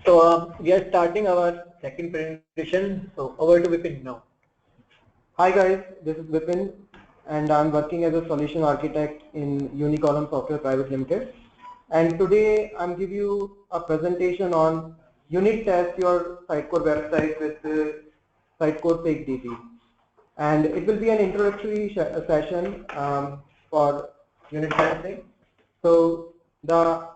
So we are starting our second presentation. So over to Vipin now. Hi guys, this is Vipin and I'm working as a solution architect in Unicolumn Software Private Limited. And today I'm giving you a presentation on unit test your Sitecore website with Sitecore Fake DB. And it will be an introductory session for unit testing. So the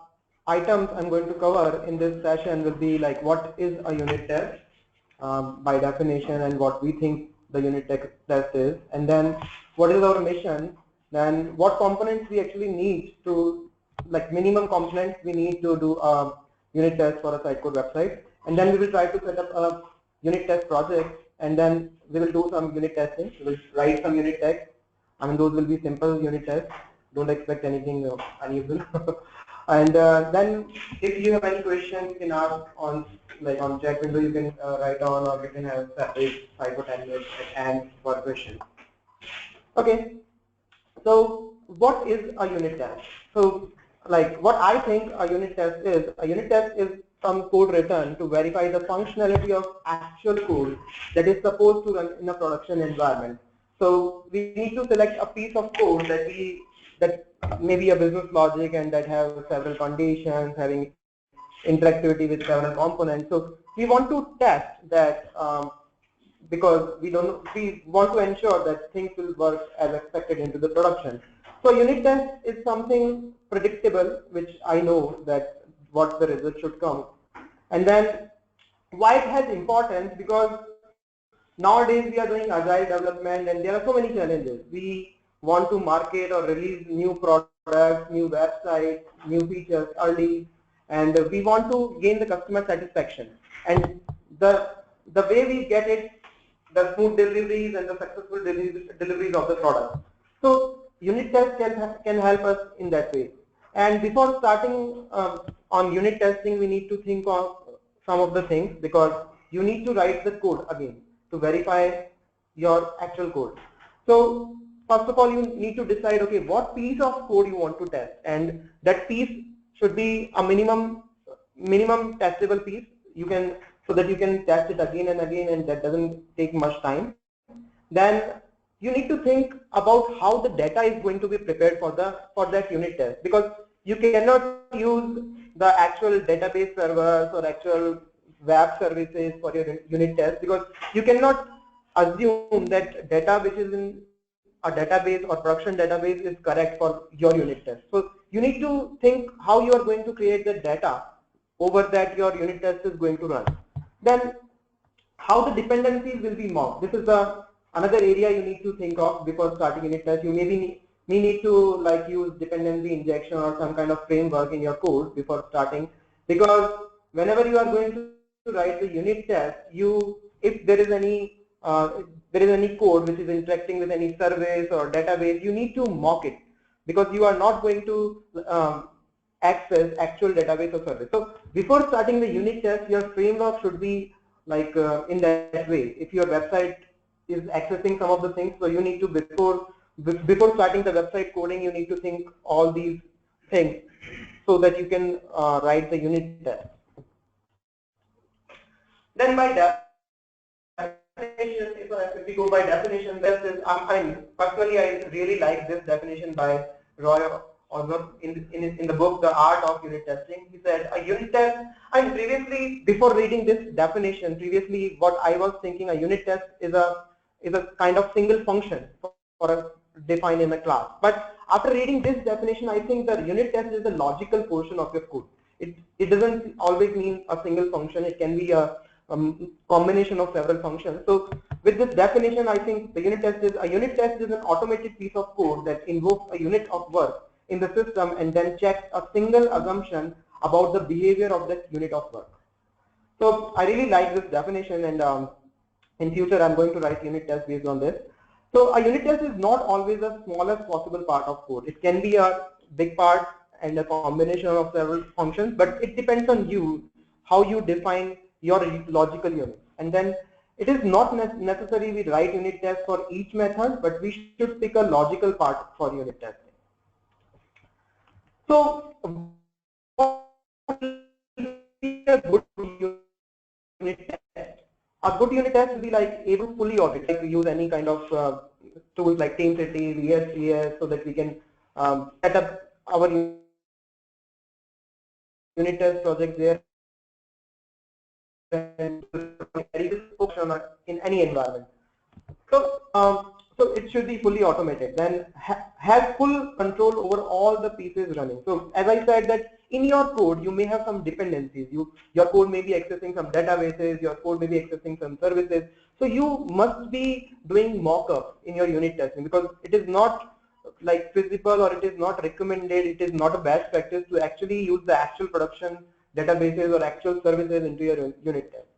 items I'm going to cover in this session will be like what is a unit test by definition and what we think the unit test is, and then what is our mission, then what components we actually need to, like minimum components we need to do a unit test for a Sitecore website, and then we will try to set up a unit test project, and then we will do some unit testing. We will write some unit tests. I mean, those will be simple unit tests. Don't expect anything unusual. And then if you have any questions, you can ask on chat window. You can write on, or we can have separate 5 or 10 minutes and for question. Okay. So what is a unit test? So like what I think a unit test is some code written to verify the functionality of actual code that is supposed to run in a production environment. So we need to select a piece of code that may be a business logic and that have several conditions, having interactivity with several components. So we want to test that because we want to ensure that things will work as expected into the production. So unit test is something predictable, which I know that what the result should come. And then why it has importance, because nowadays we are doing agile development and there are so many challenges. We want to market or release new products, new websites, new features early, and we want to gain the customer satisfaction. And the way we get it, the smooth deliveries and the successful deliveries of the product. So unit test can help us in that way. And before starting on unit testing, we need to think of some of the things, because you need to write the code again to verify your actual code. So first of all, you need to decide, okay, what piece of code you want to test, and that piece should be a minimum testable piece. You can, so that you can test it again and again, and that doesn't take much time. Then you need to think about how the data is going to be prepared for that unit test, because you cannot use the actual database servers or actual web services for your unit test, because you cannot assume that data which is in a database or production database is correct for your unit test. So you need to think how you are going to create the data over that your unit test is going to run. Then how the dependencies will be mocked. This is another area you need to think of before starting unit test. You may need to like use dependency injection or some kind of framework in your code before starting, because whenever you are going to write the unit test, if there is any code which is interacting with any service or database, you need to mock it, because you are not going to access actual database or service. So before starting the unit test, your framework should be like in that way. If your website is accessing some of the things, so you need to before starting the website coding, you need to think all these things so that you can write the unit test. Then by definition, if we go by definition, personally I really like this definition by Roy Orgel in the book The Art of Unit Testing. He said a unit test, and previously, before reading this definition, what I was thinking, a unit test is a kind of single function defined in a class. But after reading this definition, I think the unit test is the logical portion of your code. It doesn't always mean a single function. It can be a combination of several functions. So with this definition, I think a unit test is an automated piece of code that invokes a unit of work in the system and then checks a single assumption about the behavior of that unit of work. So I really like this definition, and in future I'm going to write unit tests based on this. So a unit test is not always the smallest possible part of code. It can be a big part and a combination of several functions, but it depends on you how you define your logical unit. And then it is not necessary we write unit tests for each method, but we should pick a logical part for unit testing. So what is a good unit good unit test will be like able to fully audit, like we use any kind of tools like TeamCity, VSTS, so that we can set up our unit test project there and in any environment. So it should be fully automated, then have full control over all the pieces running. So as I said that in your code you may have some dependencies, your code may be accessing some databases, your code may be accessing some services, so you must be doing mock-up in your unit testing, because it is not like feasible or it is not recommended, it is not a best practice to actually use the actual production databases or actual services into your unit test.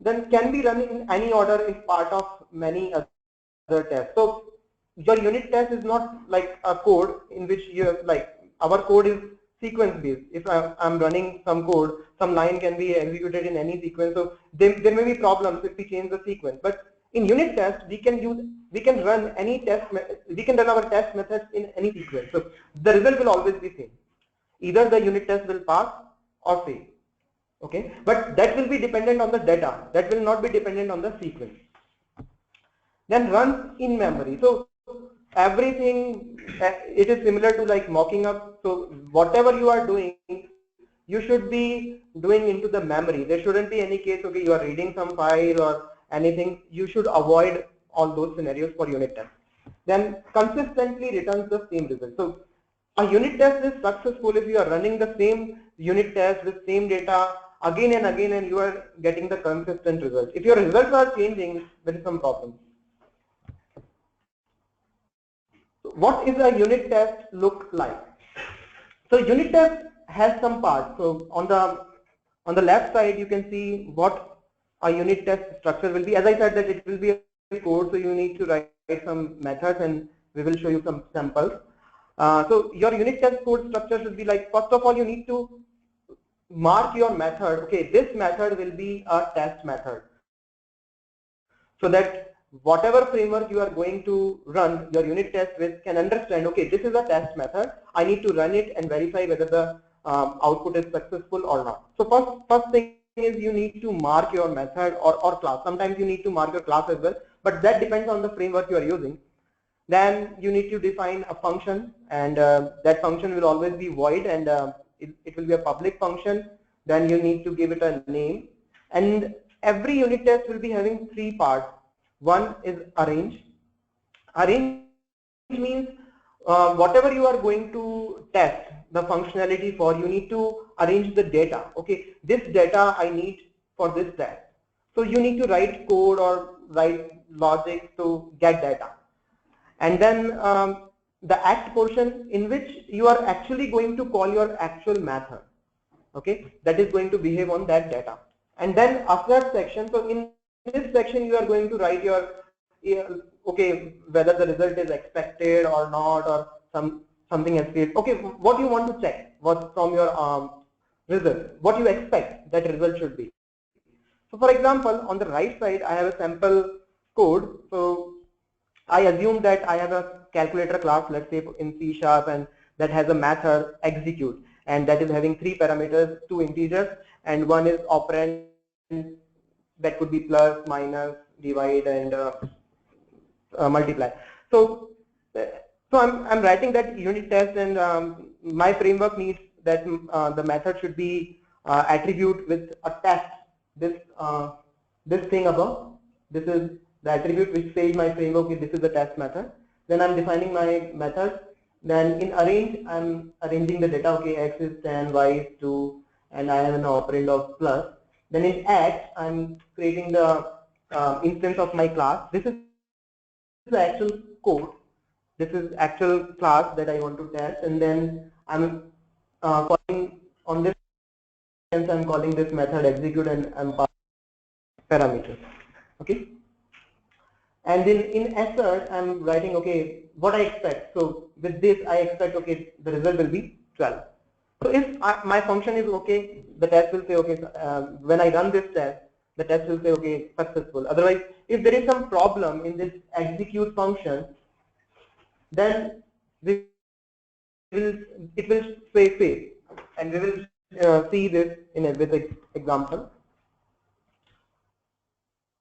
Then can be run in any order if part of many other tests. So your unit test is not like a code in which you have, like our code is sequence based. If I'm running some code, some line can be executed in any sequence. So there may be problems if we change the sequence. But in unit test, we can run any test, we can run our test methods in any sequence. So the result will always be same. Either the unit test will pass or fail. Okay, but that will be dependent on the data, that will not be dependent on the sequence. Then runs in memory. So everything, it is similar to like mocking up. So whatever you are doing, you should be doing into the memory. There shouldn't be any case, okay, you are reading some file or anything. You should avoid all those scenarios for unit test. Then consistently returns the same result. So a unit test is successful if you are running the same unit test with same data again and again and you are getting the consistent results. If your results are changing, there is some problem. So what is a unit test look like? So unit test has some parts. So on the left side you can see what a unit test structure will be. As I said that it will be a code, so you need to write some methods and we will show you some samples. So your unit test code structure should be like, first of all you need to mark your method. Okay, this method will be a test method, so that whatever framework you are going to run your unit test with can understand, okay, this is a test method, I need to run it and verify whether the output is successful or not. So first thing is you need to mark your method or class. Sometimes you need to mark your class as well, but that depends on the framework you are using. Then you need to define a function, and that function will always be void, and it will be a public function. Then you need to give it a name, and every unit test will be having three parts. One is arrange. Arrange means whatever you are going to test the functionality for, you need to arrange the data. Okay, this data I need for this test. So you need to write code or write logic to get data. And then the act portion, in which you are actually going to call your actual method, okay, that is going to behave on that data. And then after that section, so in this section you are going to write your, okay, whether the result is expected or not, or something else. Okay, what you want to check, what from your result, what you expect that result should be. So for example, on the right side I have a sample code. So I assume that I have a calculator class, let's say in C#, and that has a method execute, and that is having three parameters, two integers, and one is operand, that could be plus, minus, divide, and multiply. So I'm writing that unit test, and my framework needs that the method should be attribute with a test. This thing above, this is the attribute which says my framework, this is the test method. Then I'm defining my method. Then in arrange, I'm arranging the data. Okay, x is 10, y is 2, and I have an operand of plus. Then in act, I'm creating the instance of my class. This is the actual code. This is actual class that I want to test, and then I'm calling on this. I'm calling this method execute, and I'm passing parameters. Okay. And then in assert, I'm writing, okay, what I expect. So with this, I expect, okay, the result will be 12. So if my function is okay, the test will say, okay, when I run this test, the test will say, okay, successful. Otherwise, if there is some problem in this execute function, then it will say fail. And we will see this in a with example.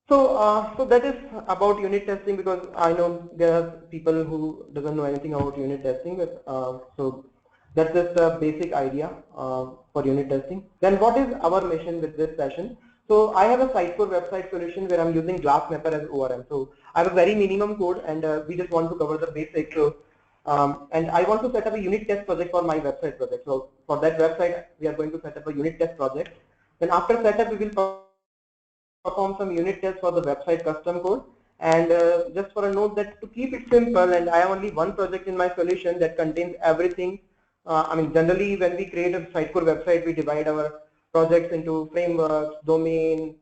So that is about unit testing, because I know there are people who doesn't know anything about unit testing. But so that's just a basic idea for unit testing. Then what is our mission with this session? So I have a Sitecore website solution where I'm using Glassmapper as ORM. So I have a very minimum code, and we just want to cover the basics. So and I want to set up a unit test project for my website project. So for that website, we are going to set up a unit test project. Then after setup, we will perform some unit tests for the website custom code. And just for a note that to keep it simple, and I have only one project in my solution that contains everything. I mean, generally when we create a Sitecore website, we divide our projects into frameworks, domain,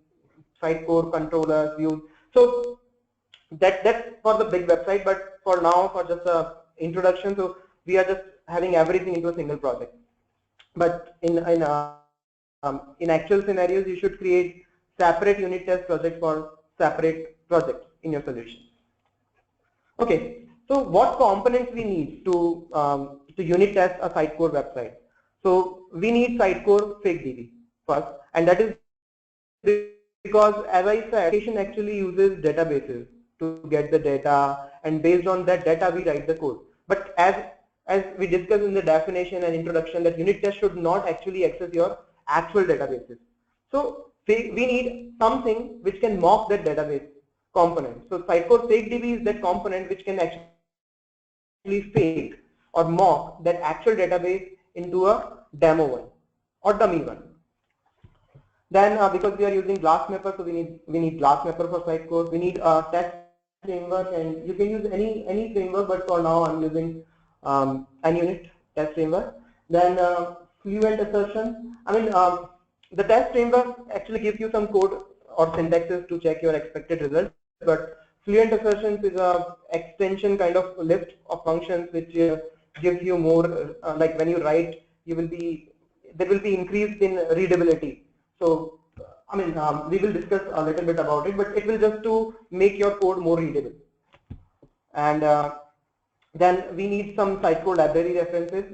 Sitecore controllers, views. So that's for the big website. But for now, for just a introduction, so we are just having everything into a single project. But in actual scenarios, you should create separate unit test projects for separate projects in your solution. Okay, so what components we need to unit test a Sitecore website? So we need Sitecore FakeDB first, and that is because, as I said, application actually uses databases to get the data, and based on that data we write the code. But as we discussed in the definition and introduction, that unit test should not actually access your actual databases. So we need something which can mock that database component. So Sitecore FakeDB is that component which can actually fake or mock that actual database into a demo one or dummy one. Then because we are using Glassmapper, so we need Glassmapper for Sitecore. We need a test framework, and you can use any framework, but for now I'm using NUnit test framework. Then Fluent Assertion. I mean, the test framework actually gives you some code or syntaxes to check your expected results, but Fluent Assertions is a extension kind of list of functions which gives you more, like when you write, there will be increased in readability. So I mean, we will discuss a little bit about it, but it will just to make your code more readable. And then we need some Sitecore library references.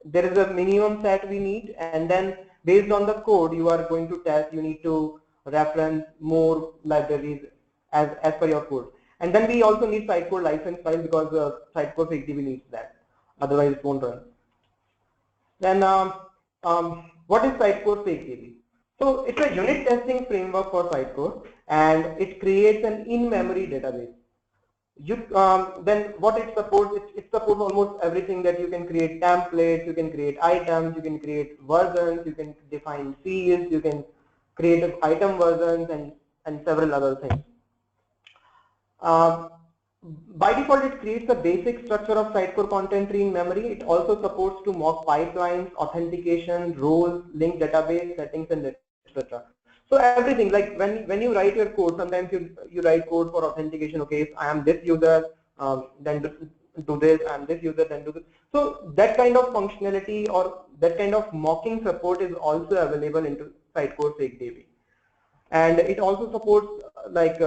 There is a minimum set we need, and then based on the code you are going to test, you need to reference more libraries as per your code. And then we also need Sitecore license file, because Sitecore FakeDB needs that, otherwise it won't run. Then what is Sitecore FakeDB? So it's a unit testing framework for Sitecore, and it creates an in-memory database. Then what it supports, it supports almost everything, that you can create templates, you can create items, you can create versions, you can define fields, you can create item versions, and several other things. By default, it creates a basic structure of Sitecore content tree in memory. It also supports to mock pipelines, authentication, roles, link database settings, and etc. So everything, like when you write your code, sometimes you write code for authentication. Okay, if I am this user, then do this. I am this user, then do this. So that kind of functionality or that kind of mocking support is also available into Sitecore FakeDB, and it also supports like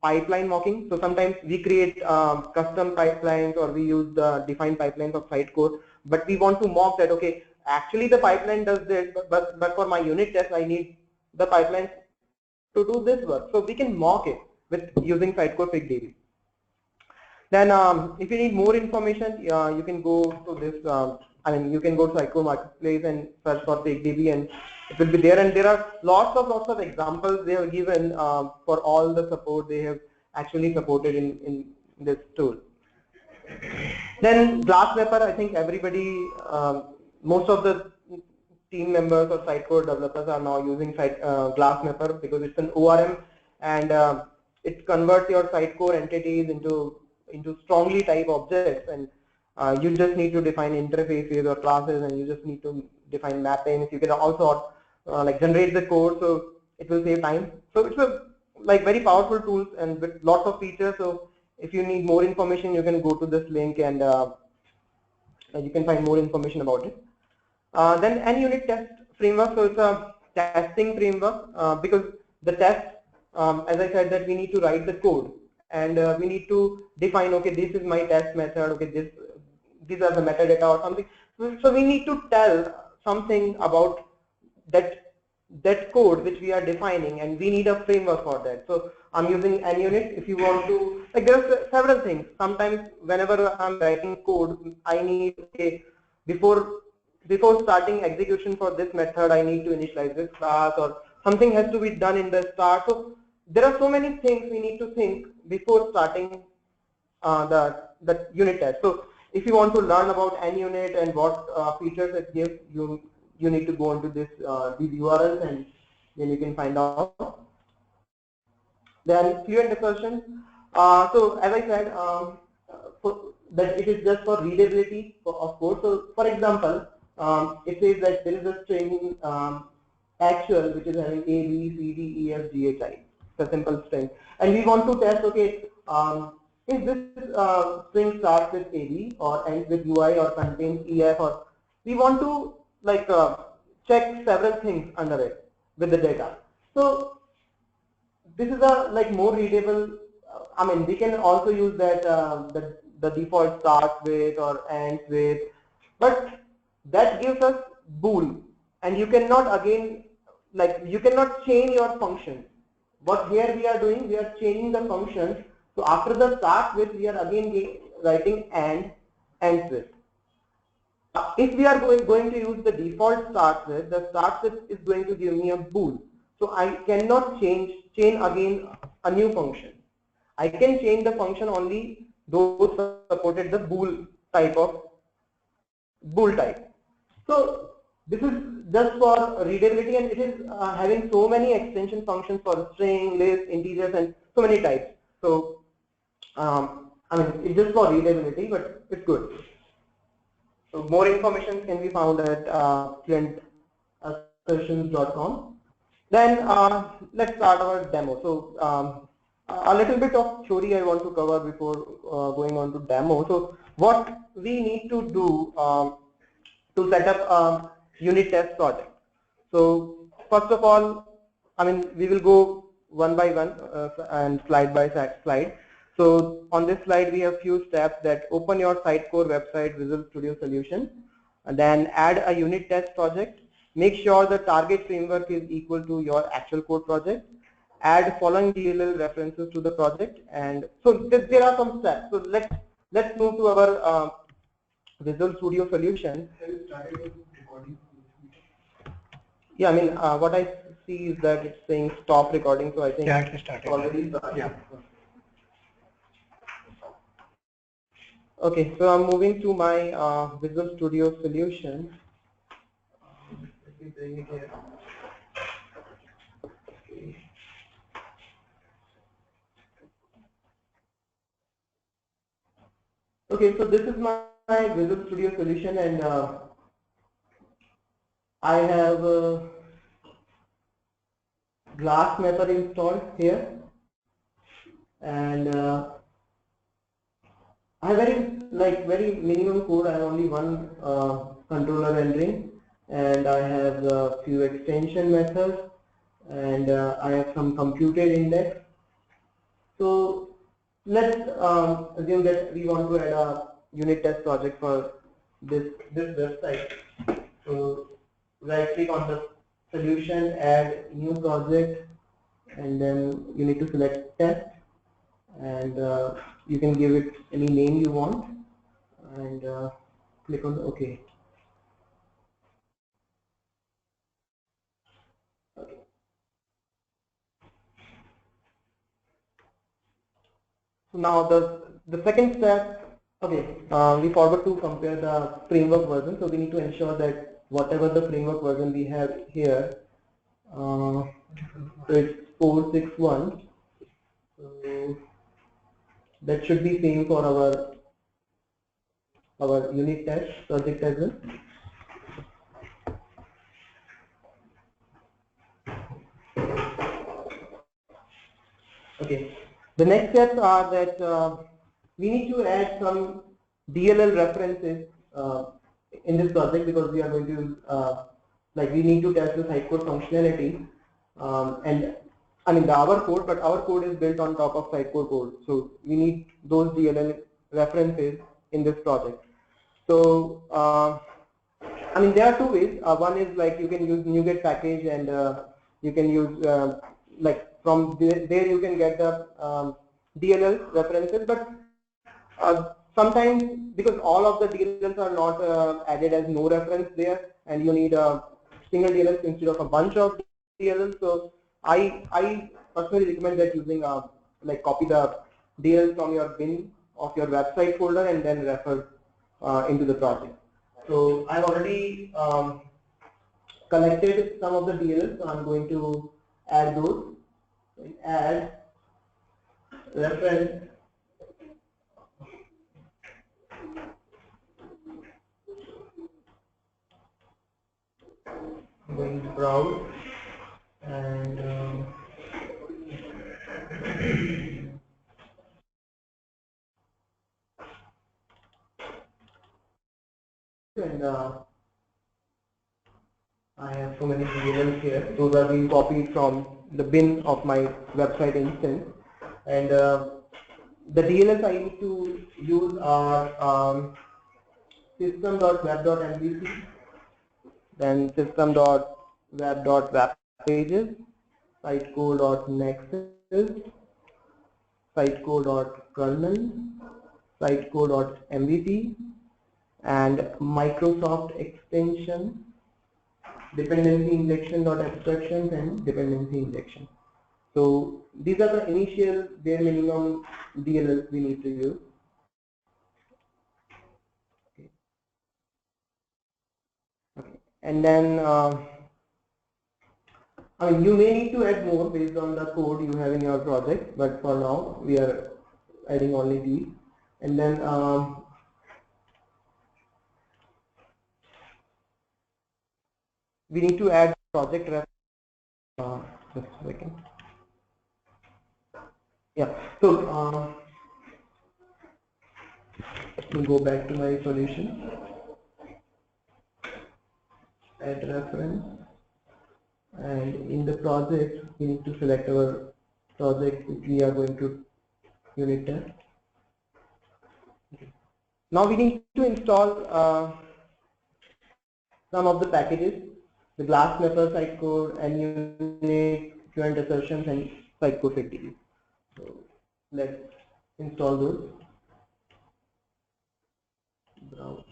pipeline mocking. So sometimes we create custom pipelines, or we use the defined pipelines of Sitecore, but we want to mock that, okay, actually the pipeline does this, but for my unit test I need the pipeline to do this work. So we can mock it with using Sitecore FakeDB. Then if you need more information, you can go to this, you can go to Sitecore Marketplace and search for FakeDB, and it will be there. And there are lots of examples they have given for all the support they have actually supported in this tool. Then Glassmapper, I think everybody, most of the team members or Sitecore developers are now using Glassmapper, because it's an ORM, and it converts your Sitecore entities into strongly type objects, and you just need to define interfaces or classes, and you just need to define mappings. You can also like generate the code, so it will save time. So it's a like very powerful tool and with lots of features. So if you need more information, you can go to this link, and you can find more information about it. Then NUnit test framework, so it's a testing framework, because the test, as I said, that we need to write the code, and we need to define, okay, this is my test method, okay, these are the metadata or something. So we need to tell something about that that code which we are defining, and we need a framework for that. So I'm using NUnit. If you want to, like, there's several things. Sometimes whenever I'm writing code, I need, okay, before starting execution for this method, I need to initialize this class, or something has to be done in the start. So there are so many things we need to think before starting the unit test. So if you want to learn about NUnit and what features it gives, you need to go into this these URLs, and then you can find out. Then fluent discussion. So as I said, that it is just for readability of code. So for example, it says that there is a string actual which is having A, B, C, D, E, F, G, H, I. It's a simple string, and we want to test, okay, if this string starts with AB or ends with UI or contains EF, or we want to, like, check several things under it with the data. So this is a, like, more readable. I mean, we can also use that the default starts with or ends with, but that gives us bool, and you cannot again, like, you cannot change your function. What here we are doing, we are changing the functions. So after the start with, we are again writing and ends with. If we are going to use the default start with, the start with is going to give me a bool. So I cannot chain again a new function. I can change the function only those supported the bool type of bool type. So this is just for readability, and it is having so many extension functions for string, list, integers, and so many types. So I mean, it's just for readability, but it's good. So more information can be found at fluentassertions.com. Then let's start our demo. So a little bit of theory I want to cover before going on to demo. So what we need to do to set up a unit test project. So first of all, I mean, we will go one by one and slide by slide. So on this slide we have few steps: that open your Sitecore website Visual Studio Solution, and then add a unit test project. Make sure the target framework is equal to your actual code project. Add following DLL references to the project, and so there are some steps. So let's move to our Visual Studio Solution. Yeah, I mean, what I see is that it's saying stop recording, so I think it's already started. Yeah. Okay, so I'm moving to my Visual Studio Solution. Let me bring it here. Okay. Okay, so this is my Visual Studio Solution, and I have Glass method installed here, and I have very minimum code. I have only one controller rendering, and I have a few extension methods, and I have some computed index. So let's assume that we want to add a unit test project for this website. So right click on the solution, add new project, and then you need to select test, and you can give it any name you want, and click on OK. Okay. So now the second step, okay, we forgot to compare the framework version, so we need to ensure that whatever the framework version we have here, so it's 461. So that should be same for our unit test project as well. Okay. The next steps are that we need to add some DLL references in this project, because we are going to we need to test the Sitecore functionality, and I mean our code, but our code is built on top of Sitecore code, so we need those DLL references in this project. So I mean, there are two ways. One is like you can use NuGet package, and you can use like from there you can get the DLL references. But sometimes, because all of the DLLs are not added as no reference there, and you need a single DLL instead of a bunch of DLLs. So I personally recommend that using like copy the DLL from your bin of your website folder and then refer into the project. So I've already collected some of the DLLs, so I'm going to add those. Add reference going to browse and I have so many DLLs here. Those are being copied from the bin of my website instance, and the DLLs I need to use are system.web.mvc, then system.web.webpages, sitecode.nexus, sitecode.kernel, sitecode.mvp, and Microsoft extension, dependency injection.abstractions, and dependency injection. So these are the initial bare minimum DLLs we need to use. Okay. Okay. And then I mean, you may need to add more based on the code you have in your project, but for now we are adding only these. And then we need to add project ref. Just a second. Yeah. So let me go back to my solution. Add reference, and in the project we need to select our project which we are going to unit test. Now we need to install some of the packages, the glass mapper, sitecode, NUnit, current assertions, and sitecode 50. So let's install those. Browse.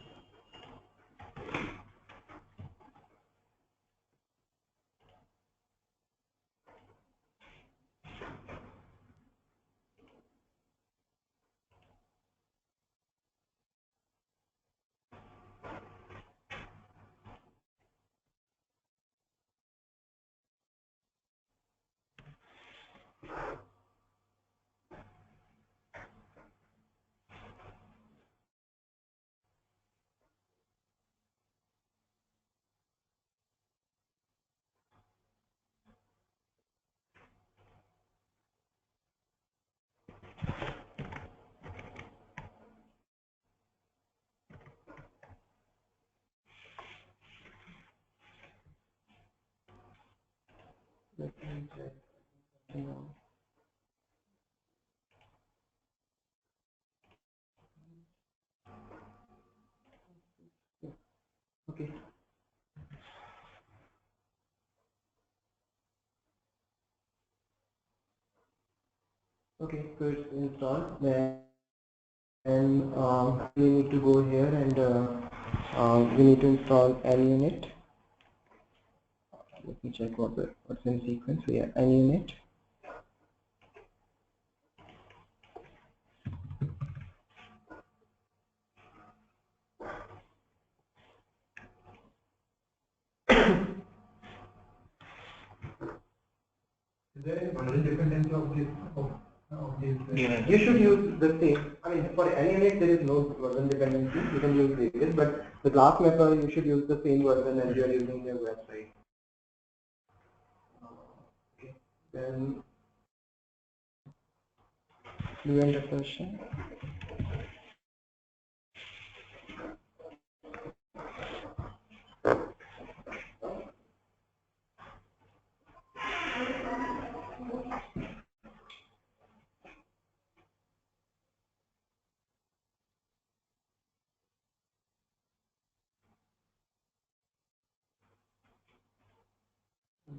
Let me check. Okay. Okay, so it's installed. Then we need to go here and we need to install NUnit. Let me check what's in sequence. So yeah, NUnit. Is there any version dependency of this? You should use the same. I mean, for NUnit there is no version dependency. You can use this, but the glass mapper you should use the same version as you are using your website. Okay. Then fluent assertion.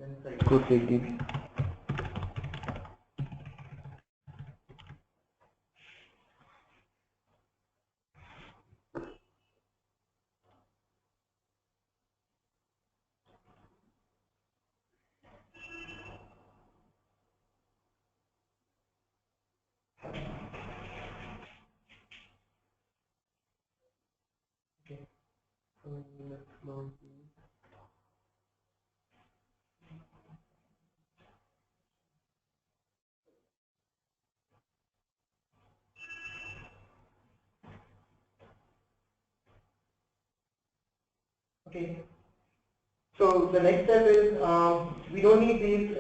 then Sitecore Fake DB. Okay, so let's launch this. Okay, so the next step is we don't need these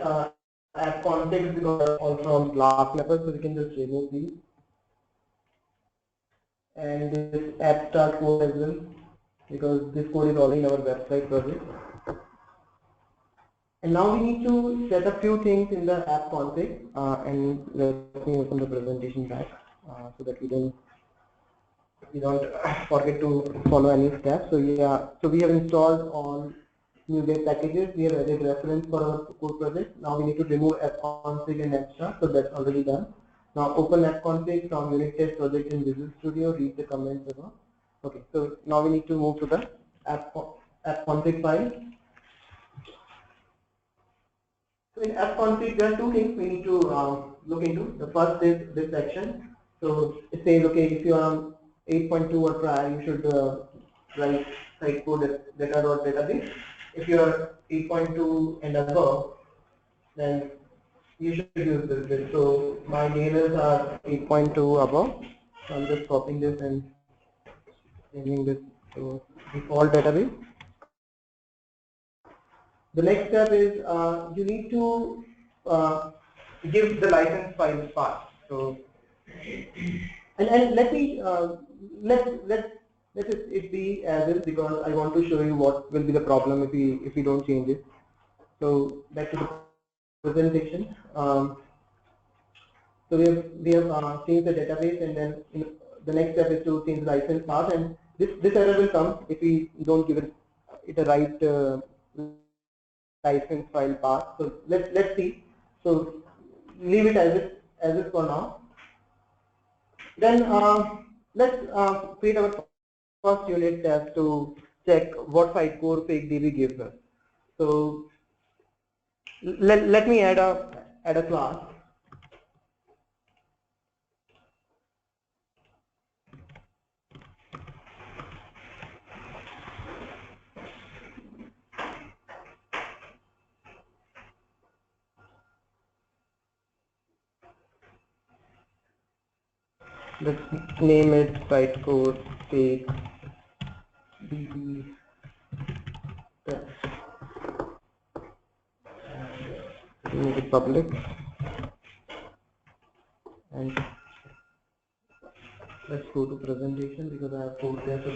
app configs because they're all from Glass method, so we can just remove these. And this app start code as well, because this code is already in our website project. And now we need to set a few things in the app config, and let me open the presentation back so that we don't forget to follow any steps. So yeah, so we have installed all new web packages. We have added reference for our code project. Now we need to remove appconfig and extra, so that's already done. Now open appconfig from unit test project in Visual Studio, read the comments above. Okay, so now we need to move to the appconfig file. So in appconfig, there are two things we need to look into. The first is this section. So it says, okay, if you are on 8.2 or prior, you should write Sitecore data.database. If you are 8.2 and above, then you should use this bit. So my DLLs are 8.2 above. So I'm just copying this and changing this to default database. The next step is you need to give the license file path. So and let me let it be as is, because I want to show you what will be the problem if we don't change it. So back to the presentation. So we have changed the database, and then the next step is to change the license path, and this error will come if we don't give it a right license file path. So let's see. So leave it as is for now. Then let's create our first unit test to check what Sitecore Fake DB gives us. So let me add a class. Let's name it Sitecore Fake DB test. Make it public, and let's go to presentation because I have code there. So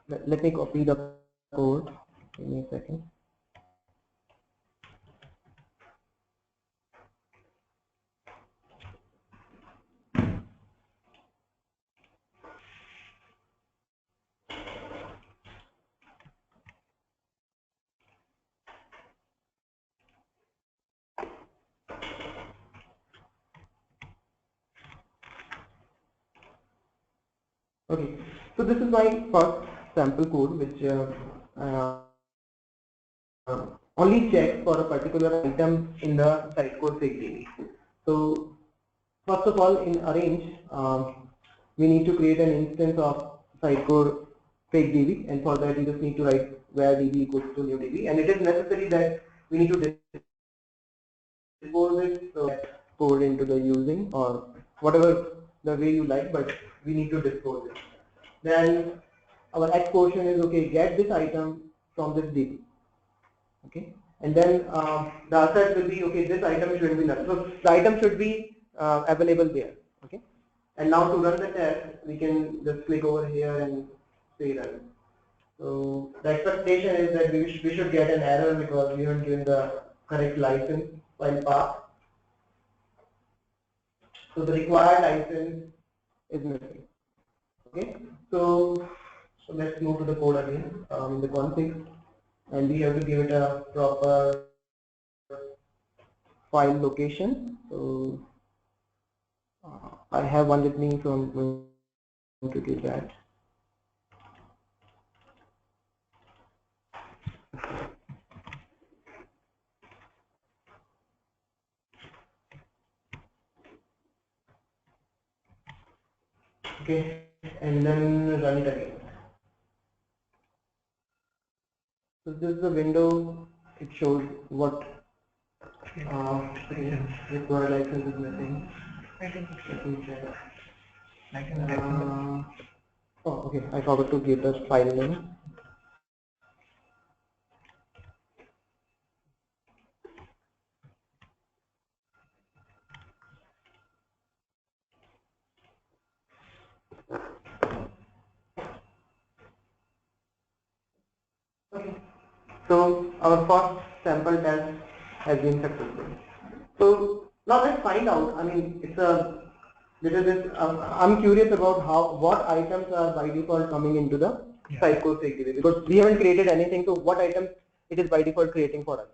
let me copy the code. Give me a second. Okay, so this is my first sample code, which only checks for a particular item in the Sitecore Fake DB. So first of all, in arrange, we need to create an instance of Sitecore Fake DB, and for that we just need to write where DB equals to new DB, and it is necessary that we need to dispose it, so code into the using or whatever the way you like, but we need to dispose it. Then our X portion is, okay, get this item from this DB. Okay, and then the asset will be, okay, this item should be null. So the item should be available there. Okay, and now to run the test, we can just click over here and say run. So the expectation is that we should get an error because we haven't given the correct license file path. So the required license is missing. Okay, so let's move to the code again in the config. and we have to give it a proper file location. So I have one with me, so I'm going to do that. Okay, and then run it again. So this is the window. It shows what required license is missing. Let me check. Oh, okay. I forgot to give the file name. Okay. So our first sample test has been successful. So now let's find out. I mean, it's a little bit. I'm curious about what items are by default coming into the Sitecore FakeDB, because we haven't created anything. So what items it is by default creating for us?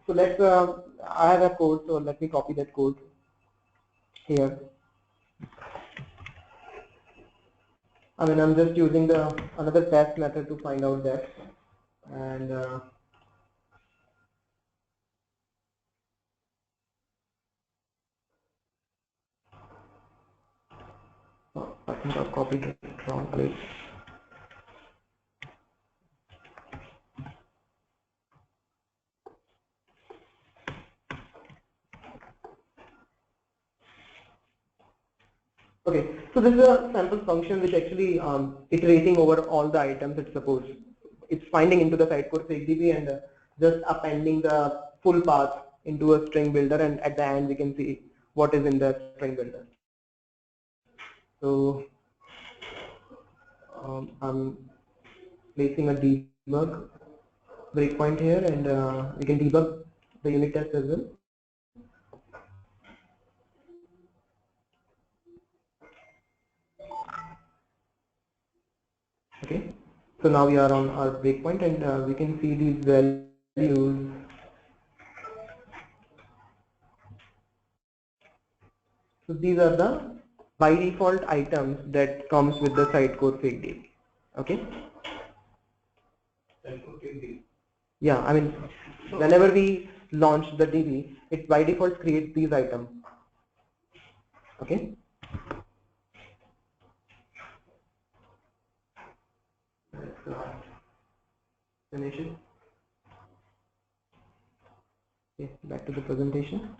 So let's. I have a code, so let me copy that code here. I mean, I'm just using the another test method to find out that, and oh, I think I've copied it wrong place. Okay, so this is a sample function which actually iterating over all the items. It's finding into the Sitecore FakeDB and just appending the full path into a string builder, and at the end we can see what is in the string builder. So I'm placing a debug breakpoint here, and we can debug the unit test as well. Okay, so now we are on our breakpoint, and we can see these values. So these are the by default items that comes with the Sitecore FakeDB. Okay. Yeah, I mean, whenever we launch the DB, it by default creates these items. Okay. Let's finish it. Okay, back to the presentation.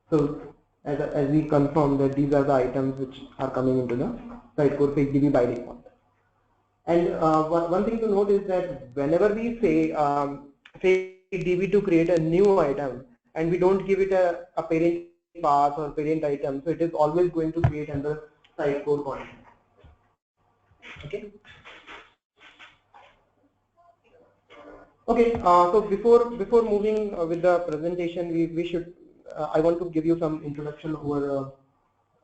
So as we confirm that these are the items which are coming into the Sitecore FakeDB by default. And one thing to note is that whenever we say FakeDB to create a new item, and we don't give it a parent path or parent item, so it is always going to create under Sitecore content. Okay. Okay. So before moving with the presentation, we should I want to give you some introduction over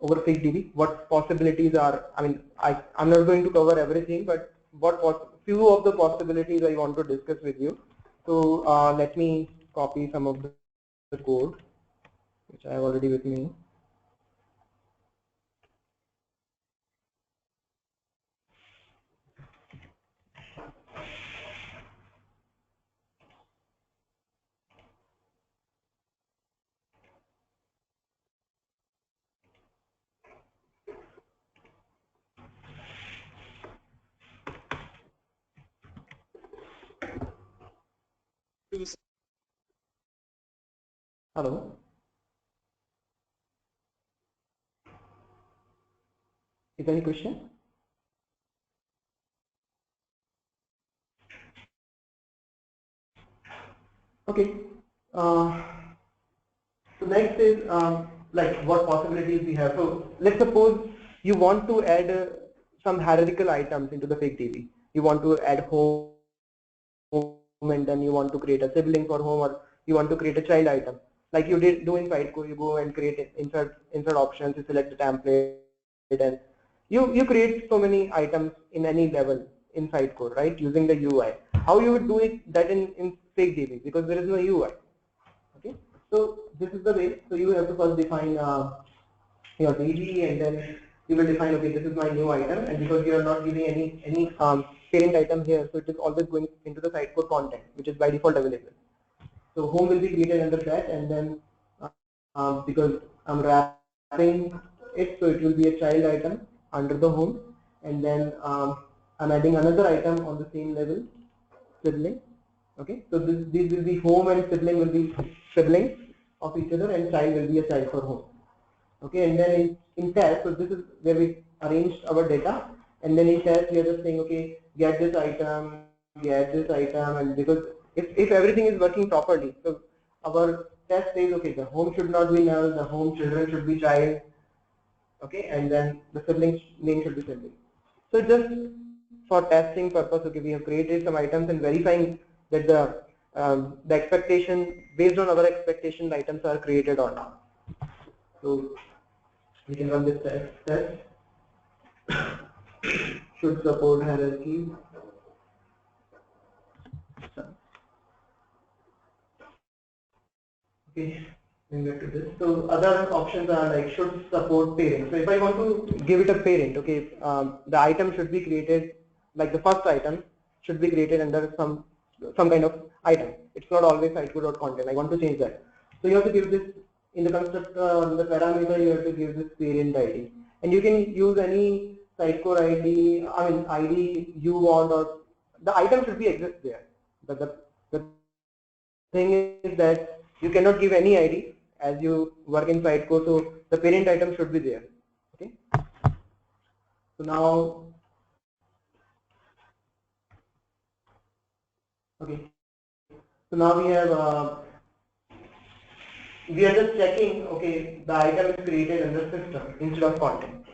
FakeDB. What possibilities are? I mean, I'm not going to cover everything, but few of the possibilities I want to discuss with you. So let me copy some of the code which I have already with me. Hello. Is there any question? Okay. So next is like what possibilities we have. So let's suppose you want to add some hierarchical items into the FakeDB. You want to add home, and then you want to create a sibling for home, or you want to create a child item. Like you did do in Sitecore, you go and create it, insert options, you select the template, and you create so many items in any level in Sitecore, right, using the UI. how you would do it that in FakeDB, because there is no UI. Okay, so this is the way. So you have to first define your DB, and then you will define, okay, this is my new item, and because you are not giving any parent item here, so it is always going into the sitecore content, which is by default available. So home will be created under that, and then because I'm wrapping it, so it will be a child item under the home, and then I'm adding another item on the same level, sibling. Okay, so these will be home, and sibling will be siblings of each other, and child will be a child for home. Okay, and then in test, so this is where we arranged our data, and then in test we are just saying, okay, get this item, and because if everything is working properly, so our test says, okay, the home should not be null, the home children should be child, okay, and then the sibling name should be sibling. So just for testing purpose, okay, we have created some items and verifying that the expectation, based on our expectation, the items are created or not. So we can run this test. Should support hierarchy. Okay, going back to this. So other options are like should support parent. So if I want to give it a parent, okay, the item should be created, like the first item should be created under some kind of item. It's not always sitecore.content. I want to change that. So you have to give this in the constructor, the parameter, you have to give this parent ID, and you can use any sitecore ID, I mean ID you want, or the item should be exist there. But the thing is that you cannot give any ID as you work in sitecore, so the parent item should be there. Okay. So now, okay. So now we have we are just checking, okay, the item is created under system instead of content,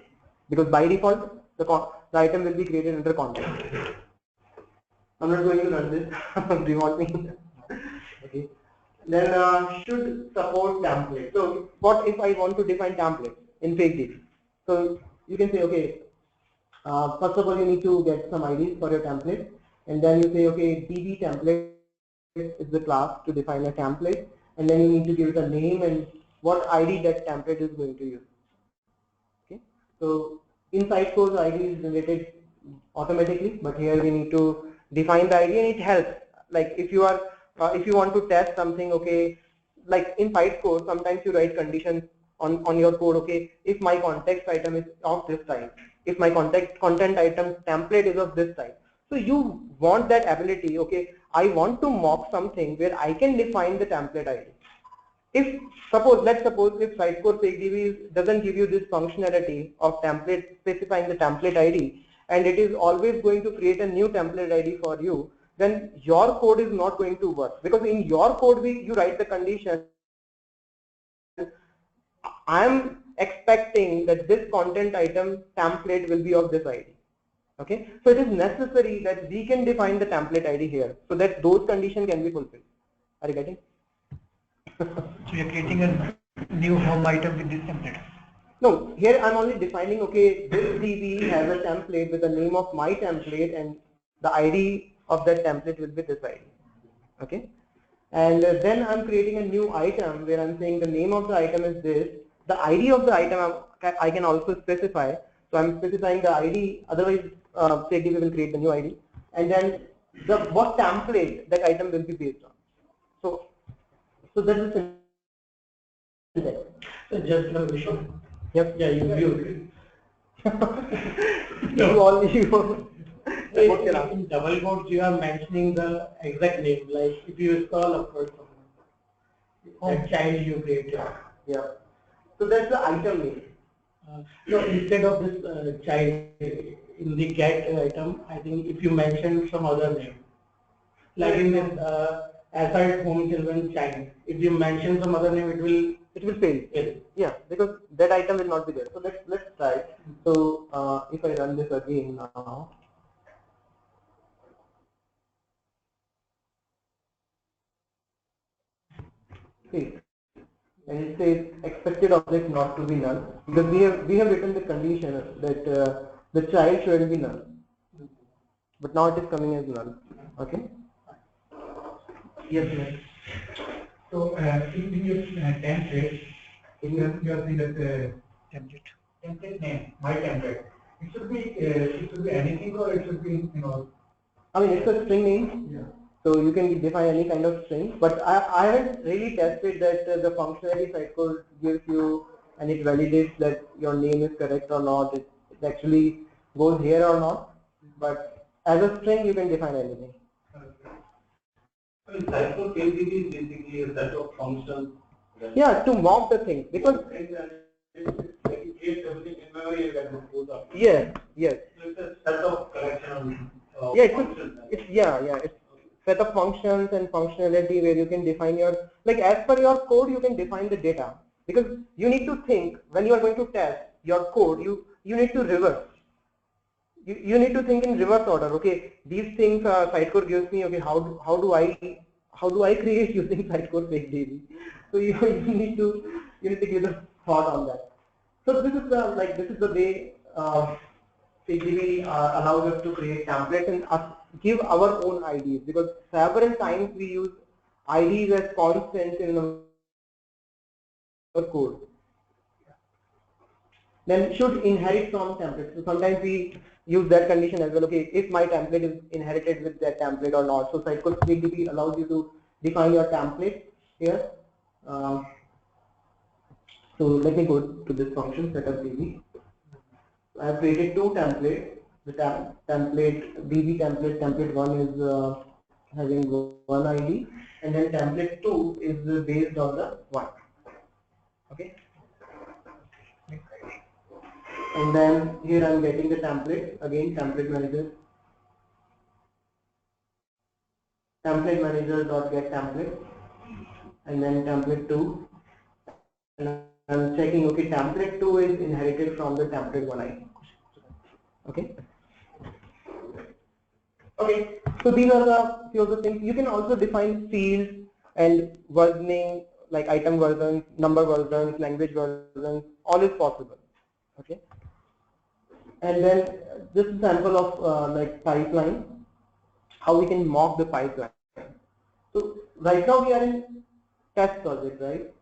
because by default the item will be created under content. I'm not going to run this. Do you want me? Okay. Then should support template. So what if I want to define template in FakeDB? So you can say, okay, first of all you need to get some IDs for your template, and then you say, okay, DB template is the class to define a template, and then you need to give it a name and what ID that template is going to use. Okay, so inside course ID is generated automatically, but here we need to define the ID, and it helps. Like if you are if you want to test something, okay, like in Sitecore, sometimes you write conditions on your code, okay, if my context item is of this type, if my content item template is of this type. So you want that ability, okay, I want to mock something where I can define the template ID. If let's suppose if Sitecore FakeDB doesn't give you this functionality of template, specifying the template ID, and it is always going to create a new template ID for you, then your code is not going to work, because in your code you write the condition, I am expecting that this content item template will be of this ID. Okay, so it is necessary that we can define the template ID here, so that those conditions can be fulfilled. Are you getting? So you're creating a new home item with this template? No, here I'm only defining, okay, this DB has a template with the name of my template, and the ID of that template will be this ID. Okay, and then I'm creating a new item where I'm saying the name of the item is this, the ID of the item I can also specify. So I'm specifying the ID, otherwise FakeDB will create the new ID, and then what template that item will be based on. So that is syntax. So just a question. Yep. Yeah, you agree. In double quotes you are mentioning the exact name, like if you scroll upwards, that child you created. Yeah. So that's the item name. So instead of this child in the get item, I think if you mention some other name, like in this aside home children child, if you mention some other name, it will fail. Yeah, because that item will not be there. So let's try. So if I run this again now. See, and it says expected object not to be null, because we have written the condition that the child should be null, but now it is coming as null. Okay. Yes, yes. So, in your template, you are saying that template name, my template. It should be anything, or it should be, you know. I mean, it's a string name. Yeah. So you can define any kind of string, but I haven't really tested that the functionality Sitecore gives you and it validates that your name is correct or not. It actually goes here or not. But as a string, you can define anything. Sitecore KDB is basically a set of functions. Yeah, to mock the thing because it creates everything in memory that goes up. yes, yes. So it's a set of collection of Yeah, functions. it's set of functions and functionality where you can define your, like as per your code you can define the data, because you need to think when you are going to test your code, you need to reverse. You need to think in reverse order. Okay, these things Sitecore gives me. Okay, how do I create using Sitecore FakeDB? So you need to give the thought on that. So this is the way FakeDB allows us to create templates and give our own IDs, because several times we use IDs as constants in our code. Then should inherit from templates. So sometimes we use that condition as well. Okay, if my template is inherited with that template or not. So Sitecore FakeDB allows you to define your template here. So let me go to this function setup DB. I have created two templates. The template DB template 1 is having one ID, and then template 2 is based on the 1. Okay. And then here I am getting the template, again template manager dot get template, and then template 2, and I am checking, okay, template 2 is inherited from the template 1 ID. Okay. Okay, so these are the few of the things. You can also define fields and versioning, like item versions, number versions, language versions, all is possible. Okay. And then this is sample of like pipeline, how we can mock the pipeline. So right now we are in test project, right?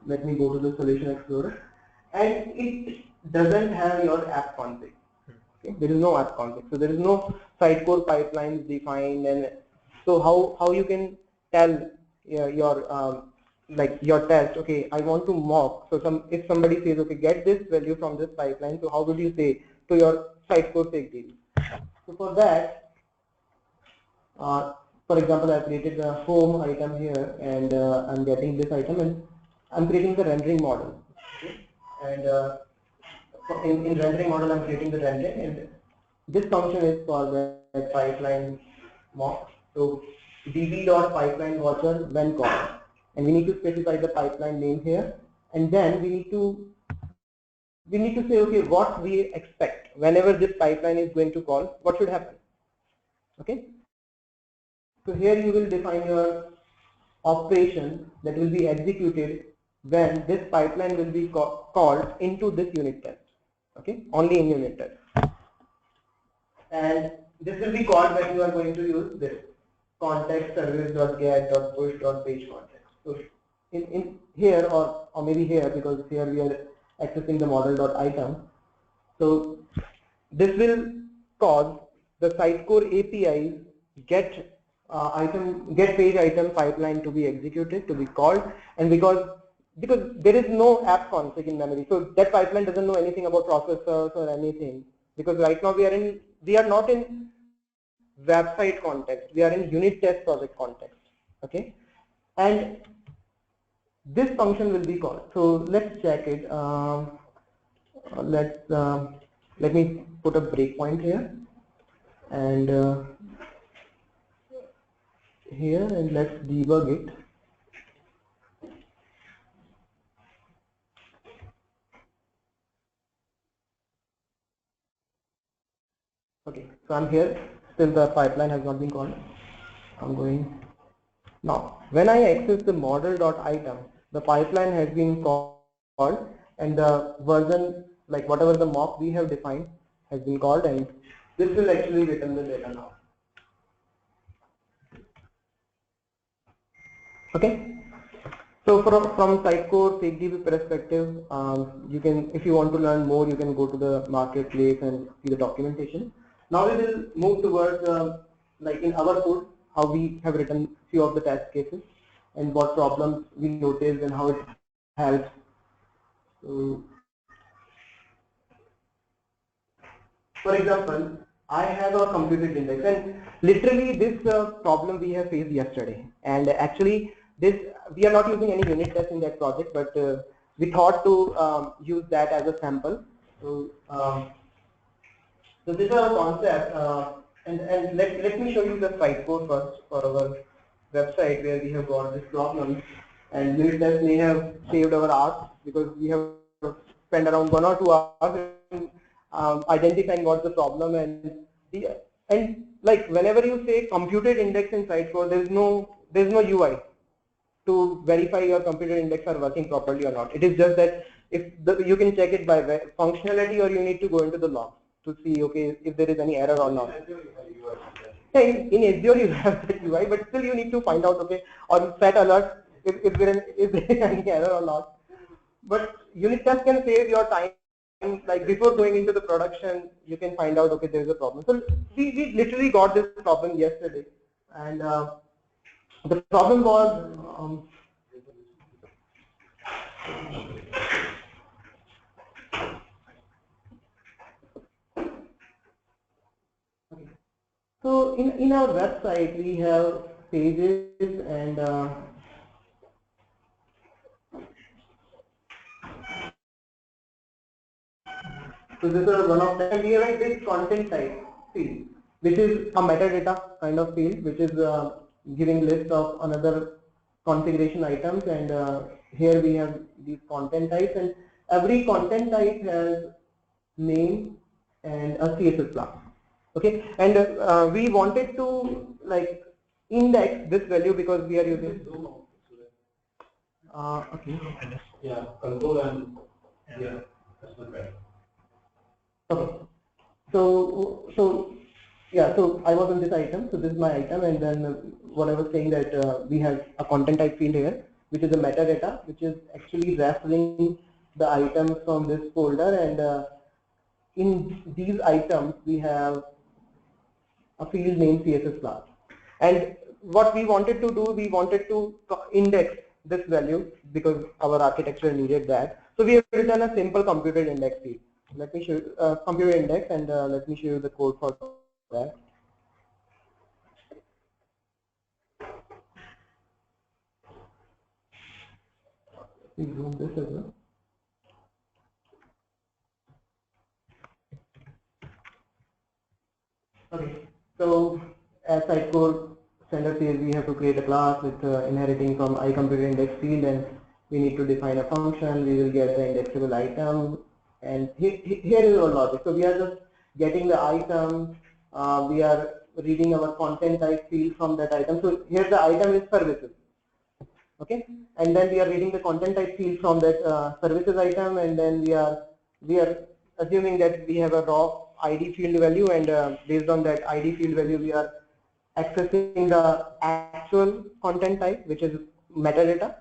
Let me go to the solution explorer, and it doesn't have your app config. Okay? There is no app config, so there is no Sitecore pipelines defined, and so how you can tell your like your test, okay, I want to mock. So if somebody says, okay, get this value from this pipeline, so how would you say to your Sitecore FakeDB? So for that, for example, I created a home item here, and I'm getting this item, and I'm creating the rendering model. Okay? And in rendering model, I'm creating the rendering, and this function is for the pipeline mock. So db.pipeline watcher when called, and we need to specify the pipeline name here, and then we need to say, okay, what we expect whenever this pipeline is going to call, what should happen. Okay. So here you will define your operation that will be executed when this pipeline will be called into this unit test. Okay, only in unit test. And this will be called when you are going to use this context service.get.push.page context. So in here or maybe here, because here we are accessing the model.item. So this will cause the Sitecore APIs get page item pipeline to be executed, to be called, and because there is no app config in memory, so that pipeline doesn't know anything about processors or anything, because right now we are not in website context, we are in unit test project context. Okay, and this function will be called. So let's check it. Let me put a breakpoint here, and here, and let's debug it. Okay, so I'm here, still the pipeline has not been called. I'm going now. When I access the model.item, the pipeline has been called, and the version, like whatever the mock we have defined, has been called, and this will actually return the data now. Okay. So from Sitecore FakeDB perspective, you can, if you want to learn more, you can go to the marketplace and see the documentation. Now we will move towards like in our code, how we have written few of the test cases and what problems we noticed and how it helps. So, for example, I have a computed index, and literally this problem we have faced yesterday. And actually, this we are not using any unit test in that project, but we thought to use that as a sample. So this is our concept, and let me show you the site code first for our website where we have got this problem. And unit test may have saved our hours because we have spent around 1 or 2 hours in identifying what's the problem, and like whenever you say computed index in Sitecore, there's no UI to verify your computer index are working properly or not. It is just that if you can check it by functionality, or you need to go into the log to see, okay, if there is any error or not. Yeah, in Azure you have that UI, but still you need to find out, okay, or set alert if there is any error or not. But unit test can save your time. Like before going into the production, you can find out, okay, there is a problem. So we literally got this problem yesterday, and the problem was so in our website we have pages, and so this is one of them. We have this content type field, which is a metadata kind of field, which is giving list of another configuration items, and here we have these content types, and every content type has name and a CSS class. Okay, and we wanted to like index this value because we are using. Okay. Yeah, control and yeah, that's not bad. Okay. So yeah, so I was on this item. So this is my item, and then what I was saying that we have a content type field here, which is a metadata, which is actually referring the items from this folder, and in these items we have a field named CSS class. And what we wanted to do, we wanted to index this value because our architecture needed that. So we have written a simple computed index field. Let me show you computed index, and let me show you the code for that. We zoom this as well. Okay, so as Sitecore standard says, we have to create a class with inheriting from iComputerIndex field, and we need to define a function. We will get the indexable item, and here is our logic. So we are just getting the item. We are reading our content type field from that item. So here the item is services. Okay, and then we are reading the content type field from that services item, and then we are assuming that we have a raw ID field value, and based on that ID field value we are accessing the actual content type, which is metadata,